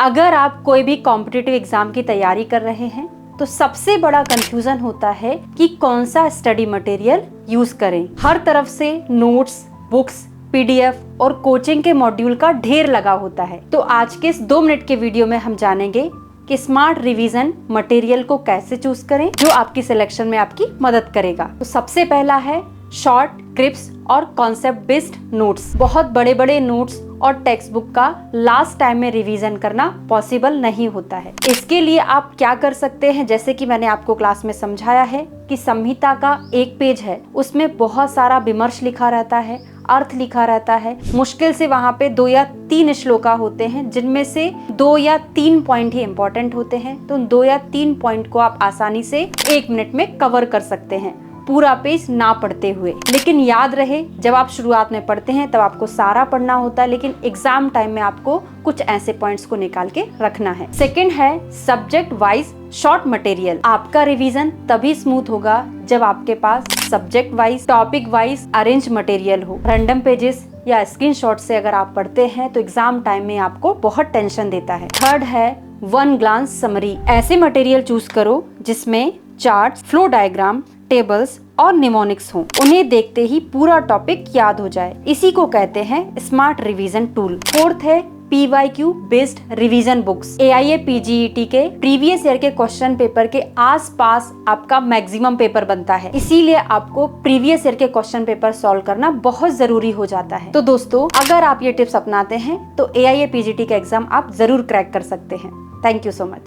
अगर आप कोई भी कॉम्पिटिटिव एग्जाम की तैयारी कर रहे हैं तो सबसे बड़ा कंफ्यूजन होता है कि कौन सा स्टडी मटेरियल यूज करें। हर तरफ से नोट्स, बुक्स, पीडीएफ और कोचिंग के मॉड्यूल का ढेर लगा होता है। तो आज के इस 2 मिनट के वीडियो में हम जानेंगे कि स्मार्ट रिवीजन मटेरियल को कैसे चूज करें जो आपकी सिलेक्शन में आपकी मदद करेगा। तो सबसे पहला है शॉर्ट, क्रिप्स और कॉन्सेप्ट बेस्ड नोट्स। बहुत बड़े बड़े नोट्स और टेक्स्ट बुक का लास्ट टाइम में रिवीजन करना पॉसिबल नहीं होता है। इसके लिए आप क्या कर सकते हैं, जैसे कि मैंने आपको क्लास में समझाया है कि संहिता का एक पेज है, उसमें बहुत सारा विमर्श लिखा रहता है, अर्थ लिखा रहता है। मुश्किल से वहाँ पे 2 या 3 श्लोका होते हैं जिनमें से 2 या 3 पॉइंट ही इम्पोर्टेंट होते हैं। तो उन 2 या 3 पॉइंट को आप आसानी से 1 मिनट में कवर कर सकते हैं, पूरा पेज ना पढ़ते हुए। लेकिन याद रहे, जब आप शुरुआत में पढ़ते हैं तब आपको सारा पढ़ना होता है, लेकिन एग्जाम टाइम में आपको कुछ ऐसे पॉइंट्स को निकाल के रखना है। सेकंड है सब्जेक्ट वाइज शॉर्ट मटेरियल। आपका रिवीजन तभी स्मूथ होगा जब आपके पास subject wise, topic wise arrange material हो। रैंडम पेजेस या स्क्रीनशॉट से अगर आप पढ़ते हैं तो एग्जाम टाइम में आपको बहुत टेंशन देता है। थर्ड है वन ग्लांस समरी। ऐसे मटेरियल चूज करो जिसमें चार्ट्स, फ्लो डायग्राम, टेबल्स और निमोनिक्स हो। उन्हें देखते ही पूरा टॉपिक याद हो जाए। इसी को कहते हैं स्मार्ट रिवीजन टूल। फोर्थ है PYQ based revision books. AIA PGET के प्रीवियस ईयर के क्वेश्चन पेपर के आसपास आपका मैक्सिमम पेपर बनता है, इसीलिए आपको प्रीवियस ईयर के क्वेश्चन पेपर सॉल्व करना बहुत जरूरी हो जाता है। तो दोस्तों, अगर आप ये टिप्स अपनाते हैं तो AIA PGT का एग्जाम आप जरूर क्रैक कर सकते हैं। Thank you so much.